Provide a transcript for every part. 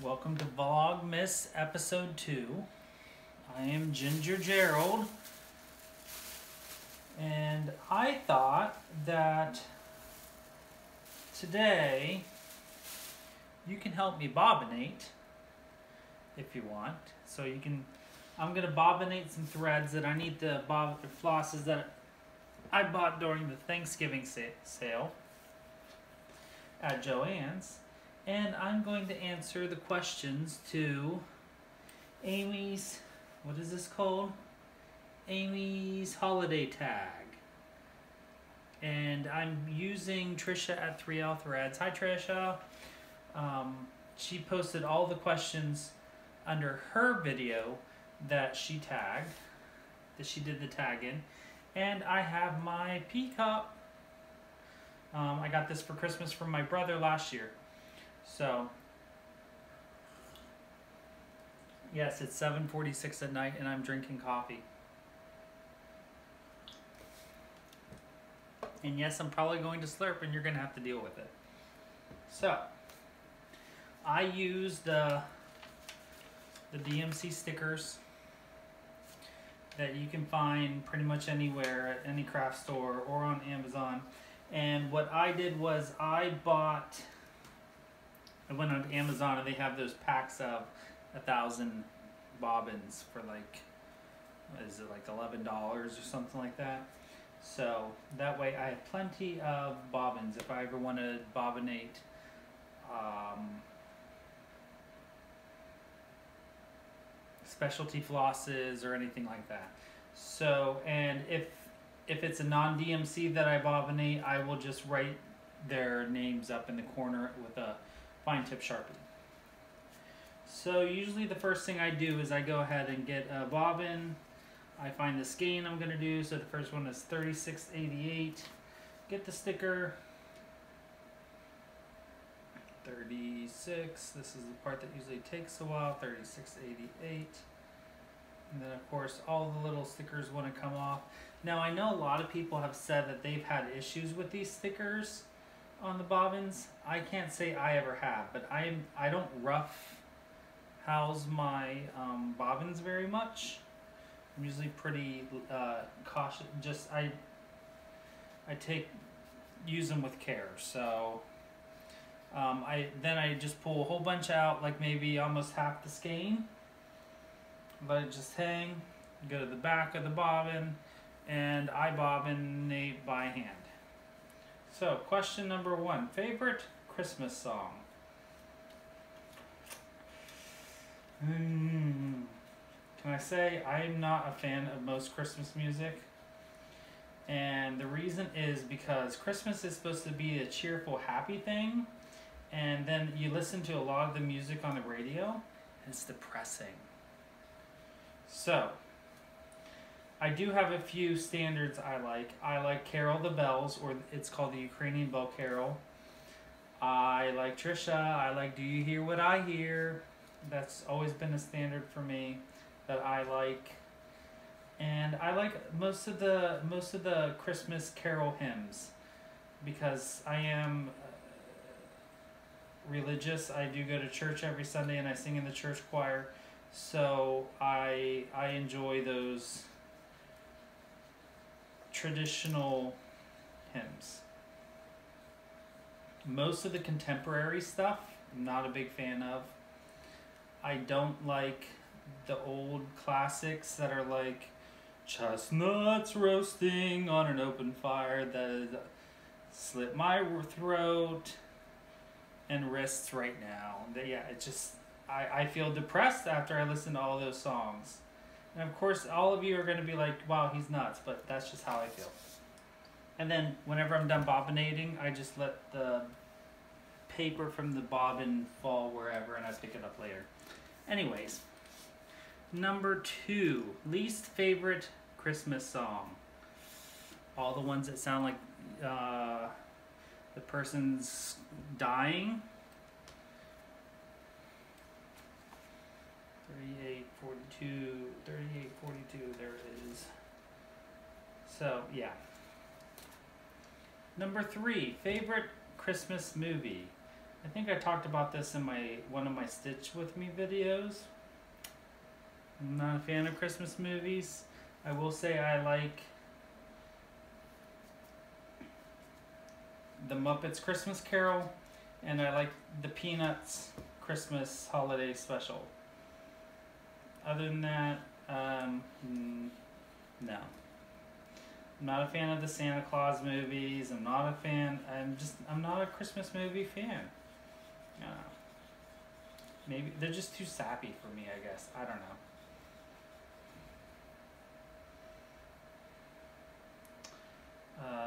Welcome to Vlogmas episode 2. I am Ginger Gerald, and I thought that today you can help me bobbinate if you want. So I'm gonna bobbinate some threads that I need to bob the flosses that I bought during the Thanksgiving sale at Joann's. And I'm going to answer the questions to Amy's, what is this called? Amy's holiday tag. And I'm using Trisha at 3L Threads. Hi Trisha. She posted all the questions under her video that she tagged, that she did the tag in. And I have my pea cup. I got this for Christmas from my brother last year. So, yes, it's 7:46 at night and I'm drinking coffee. And yes, I'm probably going to slurp and you're going to have to deal with it. So, I use the DMC stickers that you can find pretty much anywhere at any craft store or on Amazon. And what I did was I went on Amazon and they have those packs of 1,000 bobbins for like, what is it, like $11 or something like that. So that way I have plenty of bobbins if I ever want to bobbinate specialty flosses or anything like that. So, and if it's a non-DMC that I bobbinate, I will just write their names up in the corner with a fine tip Sharpie. So usually the first thing I do is I go ahead and get a bobbin. I find the skein I'm going to do. So the first one is 3688. Get the sticker. 36. This is the part that usually takes a while. 3688. And then of course all the little stickers want to come off. Now I know a lot of people have said that they've had issues with these stickers on the bobbins. I can't say I ever have, but I don't rough house my bobbins very much. I'm usually pretty cautious. Just I use them with care. So I just pull a whole bunch out, like maybe almost half the skein. Let it just hang. Go to the back of the bobbin, and I bobbinate by hand. So, question number 1. Favorite Christmas song? Can I say I'm not a fan of most Christmas music? And the reason is because Christmas is supposed to be a cheerful, happy thing. And then you listen to a lot of the music on the radio, and it's depressing. So, I do have a few standards I like. I like Carol the Bells, or it's called the Ukrainian Bell Carol. I like Trisha. I like Do You Hear What I Hear? That's always been a standard for me that I like. And I like most of the Christmas carol hymns because I am religious. I do go to church every Sunday and I sing in the church choir. So I enjoy those traditional hymns. Most of the contemporary stuff, I'm not a big fan of. I don't like the old classics that are like chestnuts roasting on an open fire that slit my throat and wrists right now. Yeah, it just, I feel depressed after I listen to all those songs. And of course, all of you are going to be like, wow, he's nuts, but that's just how I feel. And then whenever I'm done bobbinating, I just let the paper from the bobbin fall wherever and I pick it up later. Anyways, number 2, least favorite Christmas song. All the ones that sound like the person's dying. 3842, there it is. So, yeah. Number 3, favorite Christmas movie. I think I talked about this in one of my Stitch With Me videos. I'm not a fan of Christmas movies. I will say I like The Muppets Christmas Carol, and I like the Peanuts Christmas Holiday Special. Other than that, no. I'm not a fan of the Santa Claus movies. I'm not a Christmas movie fan. Maybe they're just too sappy for me, I guess. I don't know.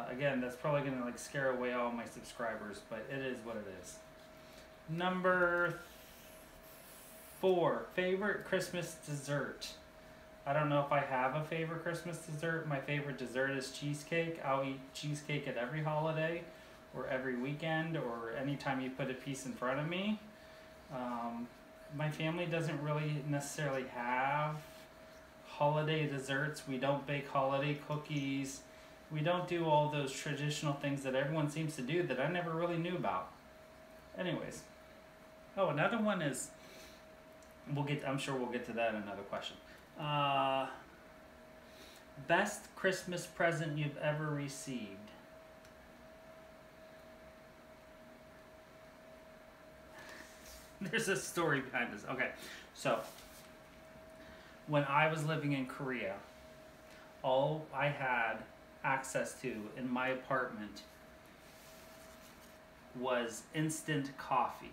Again, that's probably gonna like scare away all my subscribers, but it is what it is. Number 4, favorite Christmas dessert. I don't know if I have a favorite Christmas dessert. My favorite dessert is cheesecake. I'll eat cheesecake at every holiday or every weekend or anytime you put a piece in front of me. My family doesn't really necessarily have holiday desserts. We don't bake holiday cookies. We don't do all those traditional things that everyone seems to do that I never really knew about. Anyways. Oh, another one is, I'm sure we'll get to that in another question. Best Christmas present you've ever received. There's a story behind this. Okay, so when I was living in Korea, all I had access to in my apartment was instant coffee.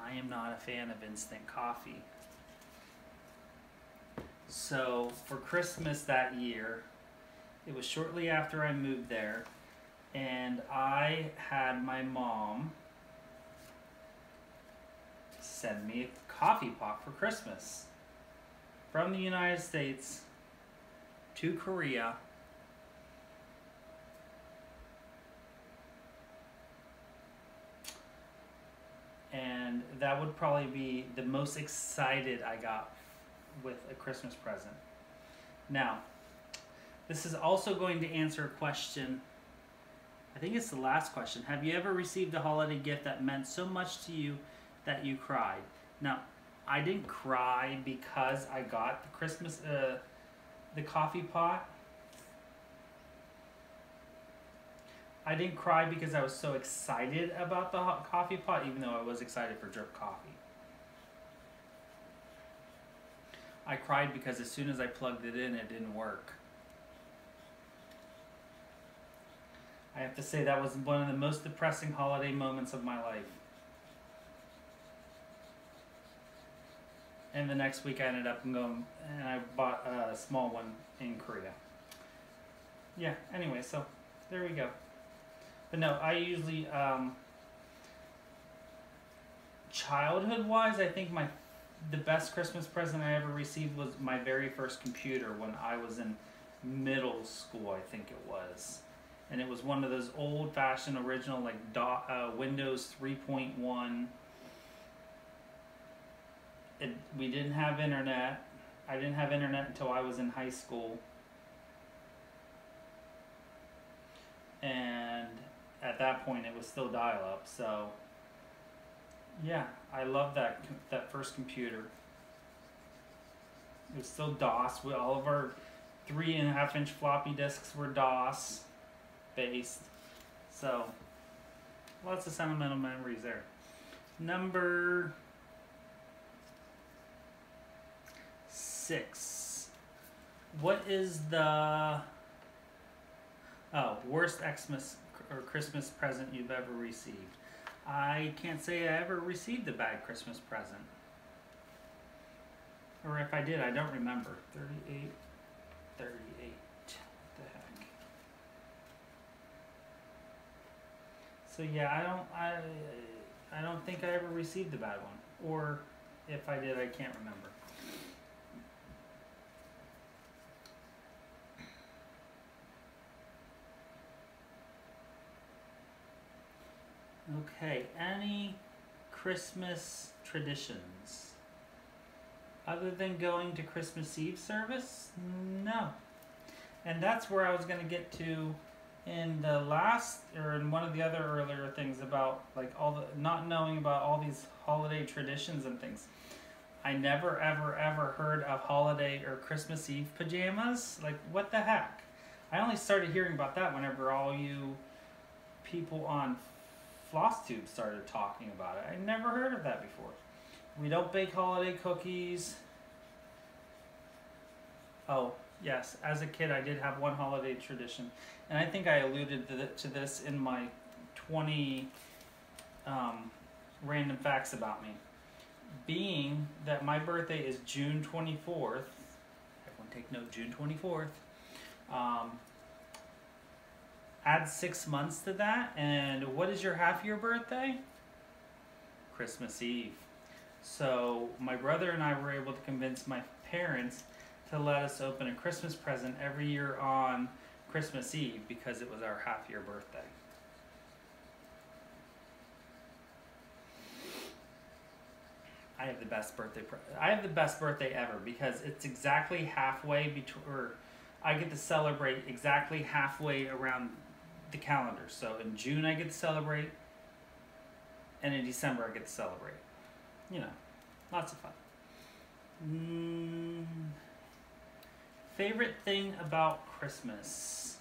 I am not a fan of instant coffee. So for Christmas that year, it was shortly after I moved there, and I had my mom send me a coffee pot for Christmas from the United States to Korea. And that would probably be the most excited I got with a Christmas present. Now, this is also going to answer a question. I think it's the last question. Have you ever received a holiday gift that meant so much to you that you cried? Now, I didn't cry because I got the coffee pot. I didn't cry because I was so excited about the hot coffee pot, even though I was excited for drip coffee. I cried because as soon as I plugged it in, it didn't work. I have to say that was one of the most depressing holiday moments of my life. And the next week I ended up going and I bought a small one in Korea. Yeah, anyway, so there we go. But no, I usually, childhood-wise, I think the best Christmas present I ever received was my very first computer when I was in middle school, I think it was. And it was one of those old-fashioned original, like Windows 3.1. We didn't have internet. I didn't have internet until I was in high school. And at that point, it was still dial-up. So, yeah, I love that first computer. It was still DOS. All of our 3.5-inch floppy disks were DOS based. So, lots of sentimental memories there. Number 6. What is the worst Xmas or Christmas present you've ever received? I can't say I ever received a bad Christmas present. Or if I did, I don't remember. 38. What the heck? So yeah, I don't think I ever received a bad one. Or if I did, I can't remember. Okay, any Christmas traditions? Other than going to Christmas Eve service? No. And that's where I was going to get to in the last, or in one of the other earlier things about like all the not knowing about all these holiday traditions and things, I never ever heard of holiday or Christmas Eve pajamas. Like, what the heck? I only started hearing about that whenever all you people on FlossTube started talking about it. I never heard of that before. We don't bake holiday cookies. Oh, yes, as a kid I did have one holiday tradition, and I think I alluded to this in my 20 random facts about me. Being that my birthday is June 24th, everyone take note, June 24th, add 6 months to that, and what is your half-year birthday? Christmas Eve. So my brother and I were able to convince my parents to let us open a Christmas present every year on Christmas Eve because it was our half-year birthday. I have the best birthday ever because it's exactly halfway between, or I get to celebrate exactly halfway around the calendar. So in June I get to celebrate, and in December I get to celebrate. You know, lots of fun. Favorite thing about Christmas?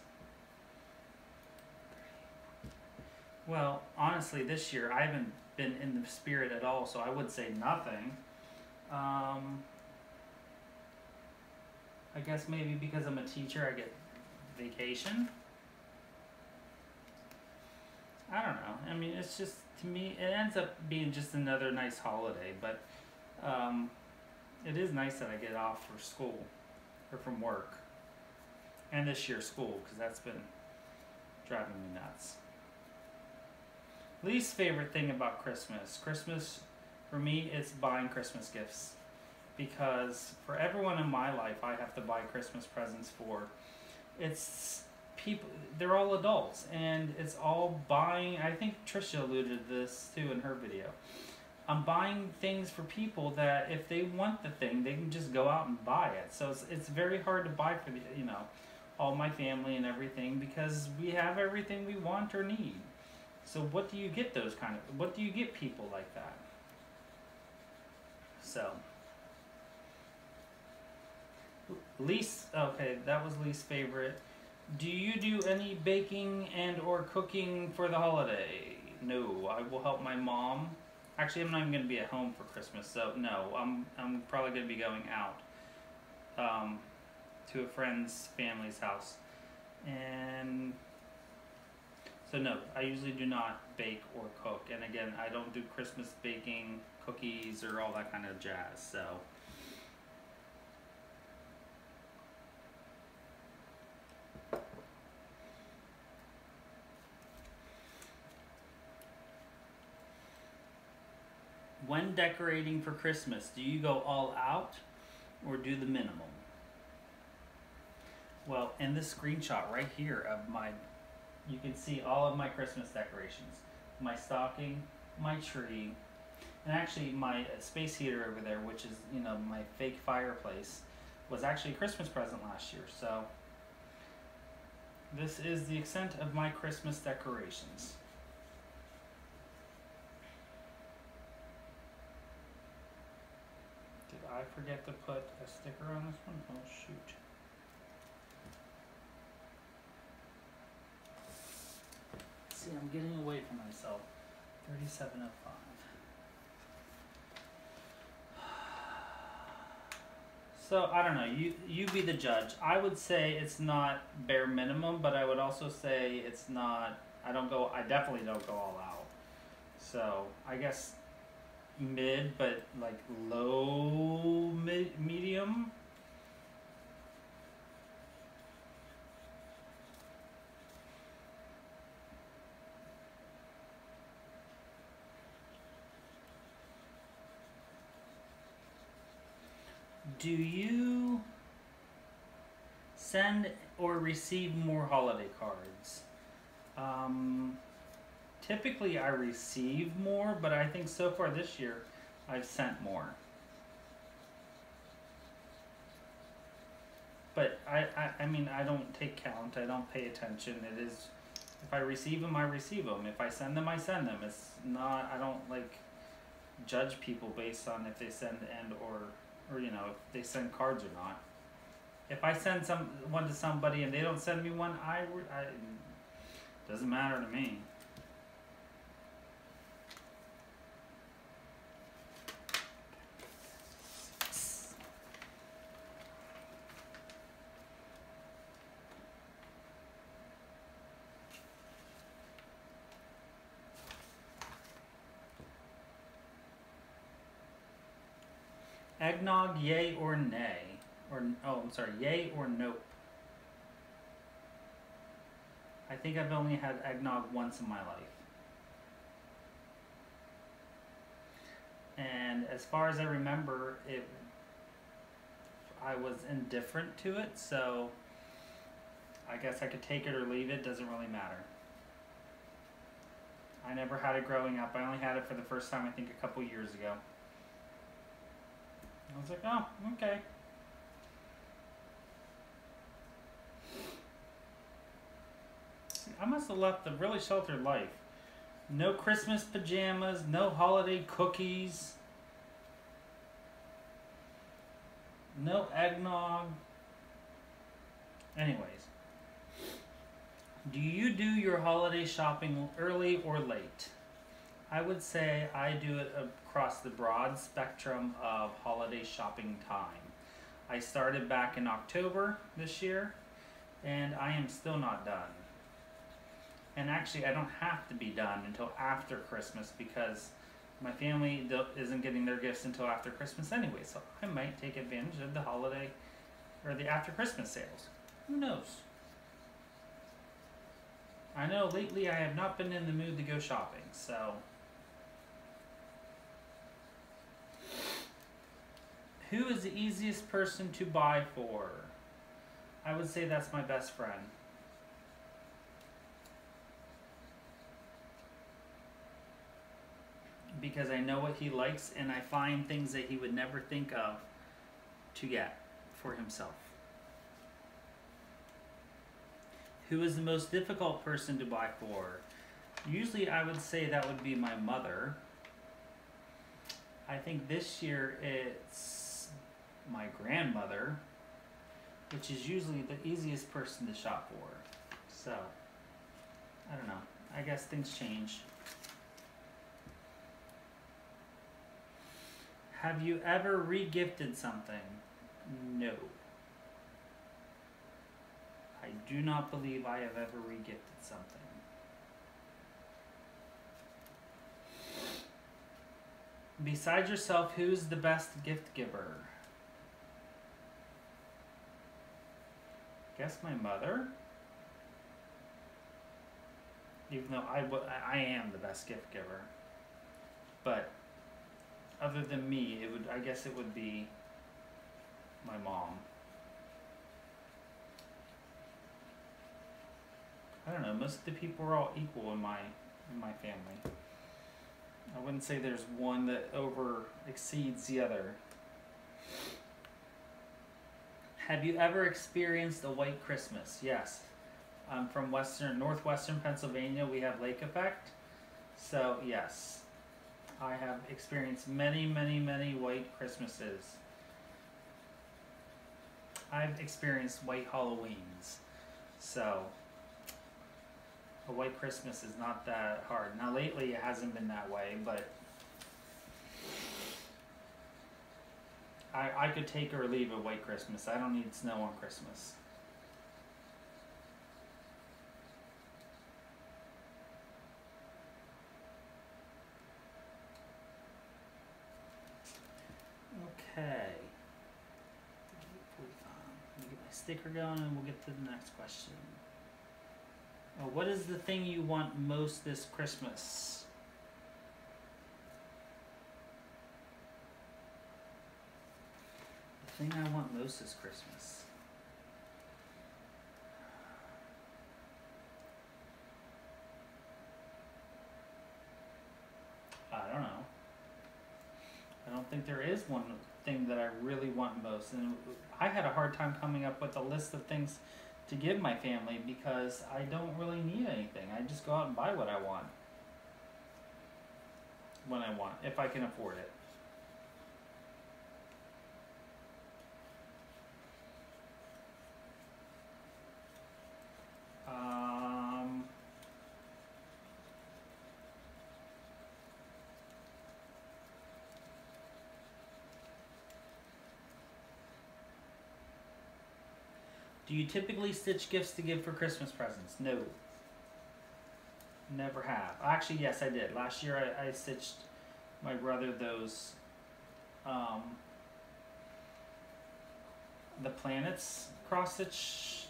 Well, honestly, this year I haven't been in the spirit at all, so I would say nothing. I guess maybe because I'm a teacher I get vacation. I don't know. I mean, it's just, to me, it ends up being just another nice holiday, but it is nice that I get off for school, or from work, and this year school, because that's been driving me nuts. Least favorite thing about Christmas. Christmas, for me, it's buying Christmas gifts, because for everyone in my life I have to buy Christmas presents for. It's people, they're all adults, and it's all buying. I think Trisha alluded to this too in her video. I'm buying things for people that if they want the thing, they can just go out and buy it. So it's very hard to buy for the, you know, all my family and everything, because we have everything we want or need. So what do you get what do you get people like that? So okay, that was least favorite. Do you do any baking and or cooking for the holiday? No, I will help my mom. Actually, I'm not even going to be at home for Christmas, so no, I'm probably going to be going out to a friend's family's house. And so no, I usually do not bake or cook. And again, I don't do Christmas baking, cookies, or all that kind of jazz, so. When decorating for Christmas, do you go all out or do the minimum? Well, in this screenshot right here of you can see all of my Christmas decorations. My stocking, my tree, and actually my space heater over there, which is, you know, my fake fireplace, was actually a Christmas present last year. So this is the extent of my Christmas decorations. Did I forget to put a sticker on this one? Oh shoot. See, I'm getting away from myself. 3705. So I don't know, you be the judge. I would say it's not bare minimum, but I would also say it's not, I definitely don't go all out. So I guess mid, but like low medium. Do you send or receive more holiday cards? Typically I receive more, but I think so far this year I've sent more. But I mean, I don't take count. I don't pay attention. It is, if I receive them, I receive them. If I send them, I send them. It's not, I don't like judge people based on if they send or you know, if they send cards or not. If I send one to somebody and they don't send me one, I doesn't matter to me. Eggnog, yay or nay? Or, oh, I'm sorry, yay or nope? I think I've only had eggnog once in my life. And as far as I remember, I was indifferent to it, so I guess I could take it or leave it, doesn't really matter. I never had it growing up. I only had it for the first time, I think, a couple years ago. I was like, oh, okay. I must have left a really sheltered life. No Christmas pajamas, no holiday cookies, no eggnog. Anyways, do you do your holiday shopping early or late? I would say I do it across the broad spectrum of holiday shopping time. I started back in October this year, and I am still not done. And actually, I don't have to be done until after Christmas because my family isn't getting their gifts until after Christmas anyway, so I might take advantage of the holiday or the after Christmas sales. Who knows? I know lately I have not been in the mood to go shopping, so... Who is the easiest person to buy for? I would say that's my best friend. Because I know what he likes and I find things that he would never think of to get for himself. Who is the most difficult person to buy for? Usually I would say that would be my mother. I think this year it's my grandmother, which is usually the easiest person to shop for. So, I don't know. I guess things change. Have you ever re-gifted something? No. I do not believe I have ever re-gifted something. Besides yourself, who's the best gift giver? Guess my mother. Even though I am the best gift giver. But other than me, I guess it would be my mom. I don't know, most of the people are all equal in my family. I wouldn't say there's one that over exceeds the other. Have you ever experienced a white Christmas? Yes. I'm from northwestern Pennsylvania. We have lake effect. So yes, I have experienced many, many, many white Christmases. I've experienced white Halloweens. So a white Christmas is not that hard. Now lately it hasn't been that way, but I could take or leave a white Christmas. I don't need snow on Christmas. Okay. Let me get my sticker going and we'll get to the next question. What is the thing you want most this Christmas? The thing I want most this Christmas. I don't know. I don't think there is one thing that I really want most. And I had a hard time coming up with a list of things to give my family because I don't really need anything. I just go out and buy what I want when I want, if I can afford it. Do you typically stitch gifts to give for Christmas presents? No. Never have. Actually, yes, I did. Last year I stitched my brother those, the planets cross stitch,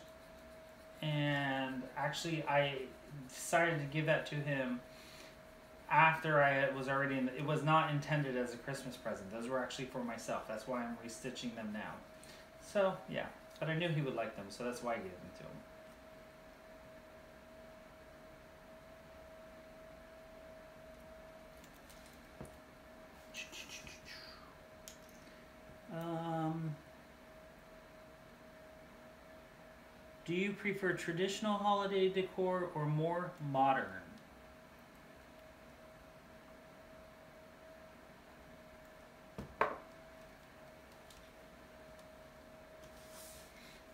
and actually I decided to give that to him after I was already in it was not intended as a Christmas present. Those were actually for myself. That's why I'm restitching them now. So, yeah. But I knew he would like them, so that's why I gave them to him. Do you prefer traditional holiday decor or more modern?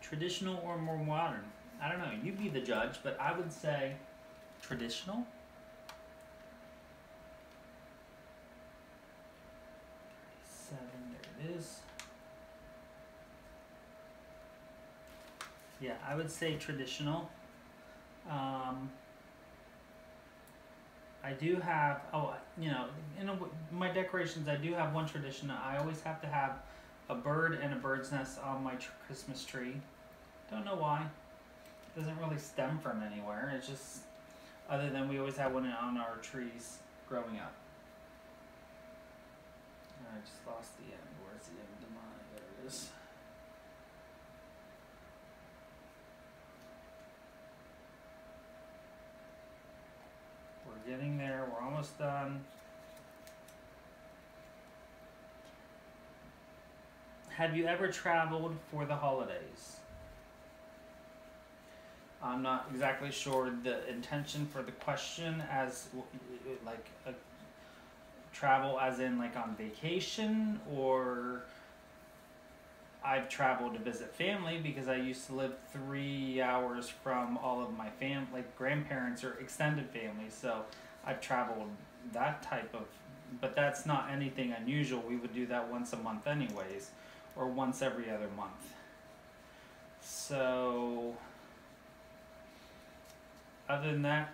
Traditional or more modern? I don't know. You be the judge, but I would say traditional. 37, there it is. Yeah, I would say traditional. I do have, in my decorations, I do have one tradition. I always have to have a bird and a bird's nest on my Christmas tree. Don't know why. It doesn't really stem from anywhere. It's just, other than we always had one on our trees growing up. I just lost the end. Where's the end of mine? There it is. We're getting there. We're almost done. Have you ever traveled for the holidays? I'm not exactly sure the intention for the question, as like a travel as in like on vacation, or I've traveled to visit family because I used to live 3 hours from all of my like grandparents or extended family, so I've traveled that type of, but that's not anything unusual. We would do that once a month anyways, or once every other month. So other than that,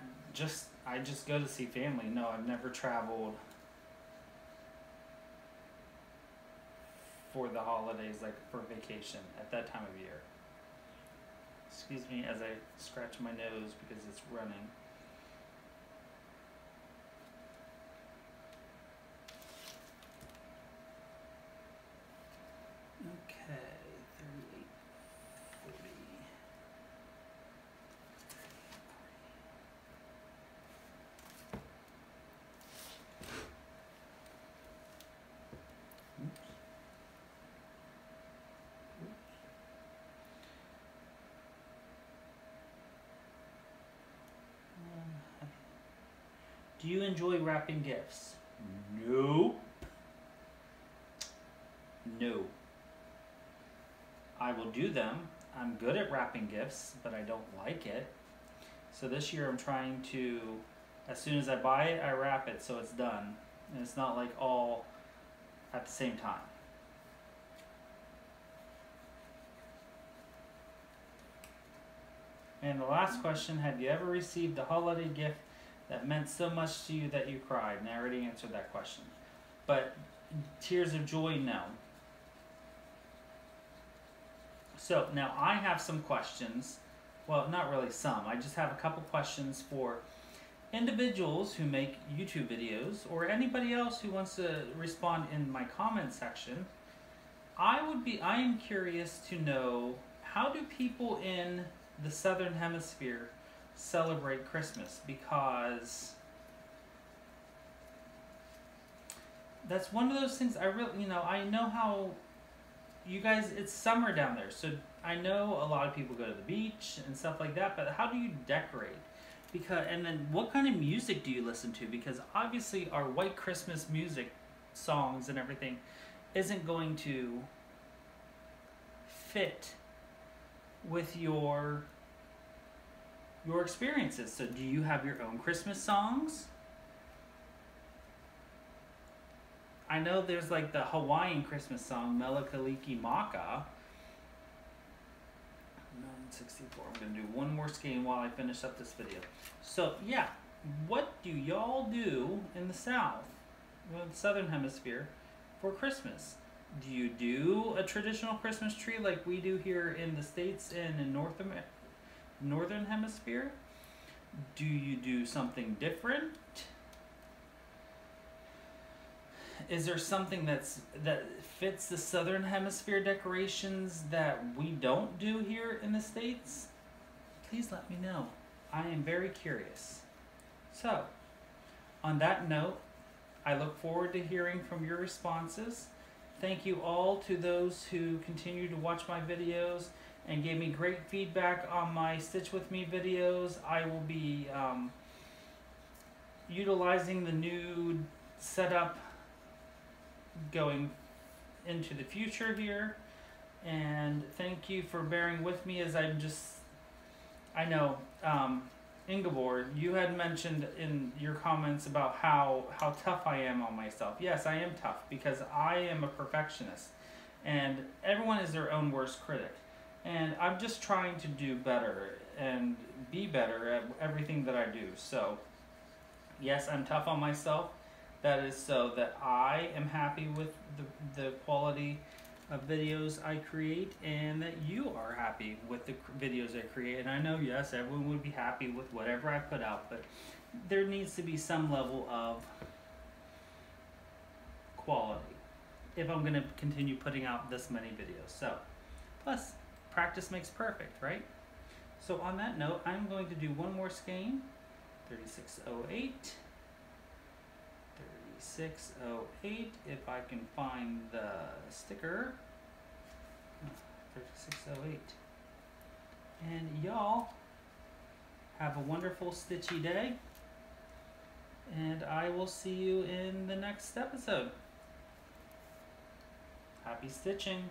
I just go to see family. No, I've never traveled for the holidays, like for vacation at that time of year. Excuse me as I scratch my nose because it's running. Okay, 38, 40. Do you enjoy wrapping gifts? No. No. I will do them. I'm good at wrapping gifts, but I don't like it. So this year I'm trying to, as soon as I buy it, I wrap it so it's done. And it's not like all at the same time. And the last question, have you ever received a holiday gift that meant so much to you that you cried? And I already answered that question. But tears of joy, no. So now I have some questions. Well, not really some. I just have a couple questions for individuals who make YouTube videos or anybody else who wants to respond in my comment section. I am curious to know, how do people in the Southern Hemisphere celebrate Christmas? Because that's one of those things I really, you know, I know how you guys, it's summer down there, so I know a lot of people go to the beach and stuff like that, but how do you decorate? Because, and then what kind of music do you listen to? Because obviously our white Christmas music songs and everything isn't going to fit with your experiences. So do you have your own Christmas songs? I know there's like the Hawaiian Christmas song, Melakaliki Maka. 964. I'm going to do one more skein while I finish up this video. So, yeah. What do y'all do in the South, well, the Southern Hemisphere, for Christmas? Do you do a traditional Christmas tree like we do here in the States and in Northern Hemisphere? Do you do something different? Is there something that fits the Southern Hemisphere decorations that we don't do here in the States? Please let me know. I am very curious. So, on that note, I look forward to hearing from your responses. Thank you all to those who continue to watch my videos and gave me great feedback on my Stitch With Me videos. I will be utilizing the new setup going into the future here, and thank you for bearing with me as I know Ingeborg, you had mentioned in your comments about how tough I am on myself. Yes, I am tough because I am a perfectionist and everyone is their own worst critic, and I'm just trying to do better and be better at everything that I do. So yes, I'm tough on myself. That is so that I am happy with the quality of videos I create, and that you are happy with the videos I create. And I know, yes, everyone would be happy with whatever I put out, but there needs to be some level of quality if I'm going to continue putting out this many videos. So, plus, practice makes perfect, right? So on that note, I'm going to do one more skein, 3608. 3608, if I can find the sticker. 3608. And y'all have a wonderful stitchy day, and I will see you in the next episode. Happy stitching.